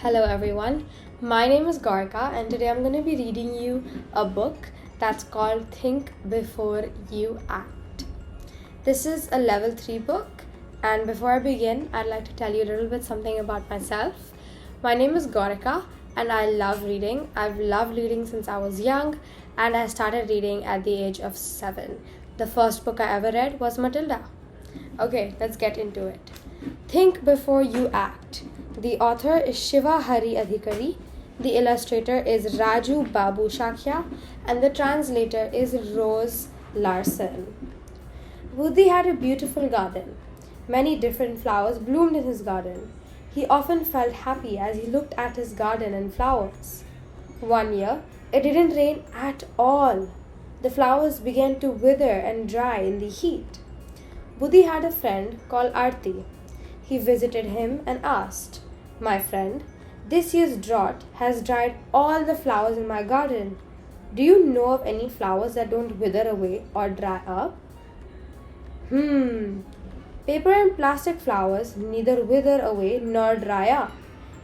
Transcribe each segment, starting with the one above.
Hello everyone, my name is Gaurieka and today I'm going to be reading you a book that's called Think Before You Act. This is a level 3 book, and before I begin, I'd like to tell you a little bit something about myself. My name is Gaurieka and I love reading. I've loved reading since I was young and I started reading at the age of 7. The first book I ever read was Matilda. Okay, let's get into it. Think Before You Act. The author is Shiva Hari Adhikari, the illustrator is Raju Babu Shakya, and the translator is Rose Larson. Buddhi had a beautiful garden. Many different flowers bloomed in his garden. He often felt happy as he looked at his garden and flowers. One year, it didn't rain at all. The flowers began to wither and dry in the heat. Buddhi had a friend called Arti. He visited him and asked, "My friend, this year's drought has dried all the flowers in my garden. Do you know of any flowers that don't wither away or dry up?" Paper and plastic flowers neither wither away nor dry up.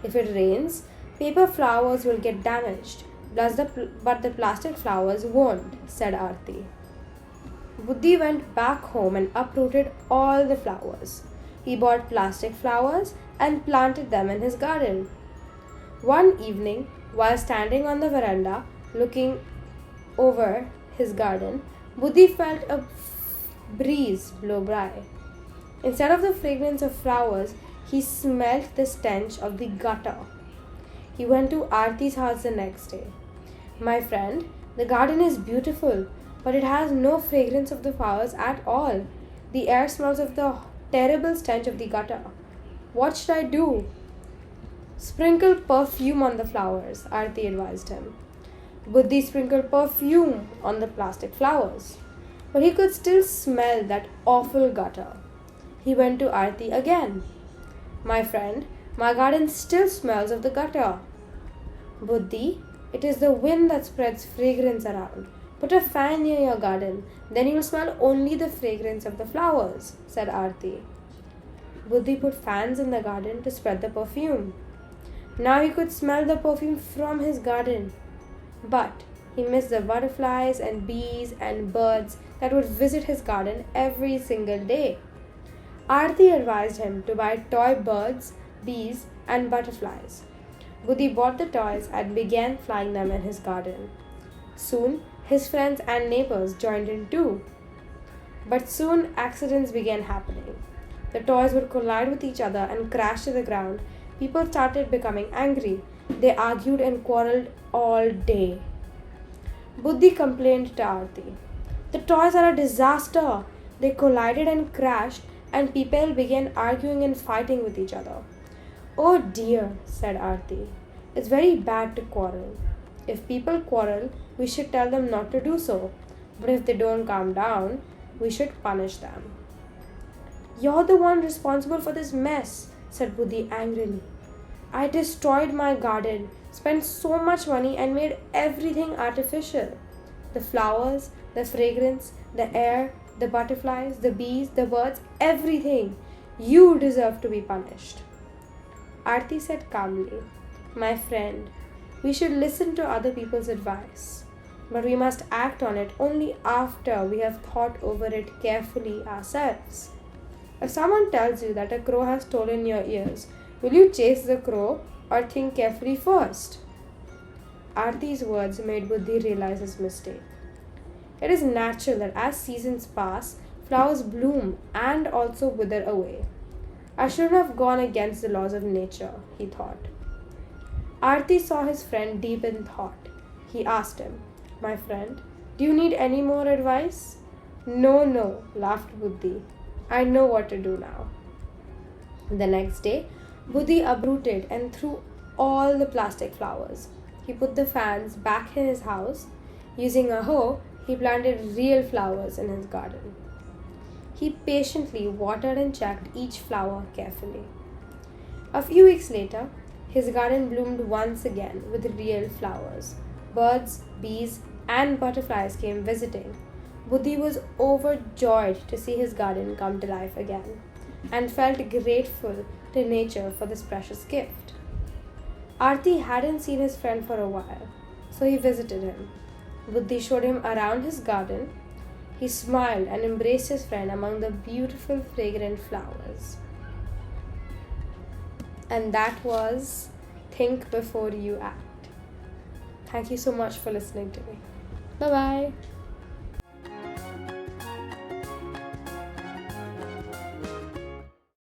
If it rains, paper flowers will get damaged, but the plastic flowers won't, said Arti. Buddhi went back home and uprooted all the flowers. He bought plastic flowers and planted them in his garden. One evening, while standing on the veranda looking over his garden, Buddhi felt a breeze blow by. Instead of the fragrance of flowers, he smelt the stench of the gutter. He went to Arti's house the next day. "My friend, the garden is beautiful, but it has no fragrance of the flowers at all. The air smells of the terrible stench of the gutter. What should I do?" "Sprinkle perfume on the flowers," Arti advised him. Buddhi sprinkled perfume on the plastic flowers, but he could still smell that awful gutter. He went to Arti again. "My friend, my garden still smells of the gutter." "Buddhi, it is the wind that spreads fragrance around. Put a fan near your garden, then you will smell only the fragrance of the flowers," said Arti. Buddhi put fans in the garden to spread the perfume. Now he could smell the perfume from his garden, but he missed the butterflies and bees and birds that would visit his garden every single day. Arti advised him to buy toy birds, bees, and butterflies. Buddhi bought the toys and began flying them in his garden. Soon, his friends and neighbors joined in too. But soon accidents began happening. The toys would collide with each other and crash to the ground. People started becoming angry. They argued and quarreled all day. Buddhi complained to Arti. "The toys are a disaster. They collided and crashed, and people began arguing and fighting with each other." "Oh dear," said Arti. "It's very bad to quarrel. If people quarrel, we should tell them not to do so. But if they don't calm down, we should punish them." "You're the one responsible for this mess," said Buddhi angrily. "I destroyed my garden, spent so much money and made everything artificial. The flowers, the fragrance, the air, the butterflies, the bees, the birds, everything. You deserve to be punished." Arti said calmly, "My friend, we should listen to other people's advice, but we must act on it only after we have thought over it carefully ourselves. If someone tells you that a crow has stolen your ears, will you chase the crow or think carefully first?" Arti's words made Buddhi realize his mistake. It is natural that as seasons pass, flowers bloom and also wither away. I shouldn't have gone against the laws of nature, he thought. Arti saw his friend deep in thought. He asked him, "My friend, do you need any more advice?" No, laughed Buddhi. "I know what to do now." The next day, Buddhi uprooted and threw all the plastic flowers. He put the fans back in his house. Using a hoe, he planted real flowers in his garden. He patiently watered and checked each flower carefully. A few weeks later, his garden bloomed once again with real flowers. Birds, bees, and butterflies came visiting. Buddhi was overjoyed to see his garden come to life again and felt grateful to nature for this precious gift. Arti hadn't seen his friend for a while, so he visited him. Buddhi showed him around his garden. He smiled and embraced his friend among the beautiful, fragrant flowers. And that was Think Before You Act. Thank you so much for listening to me. Bye bye.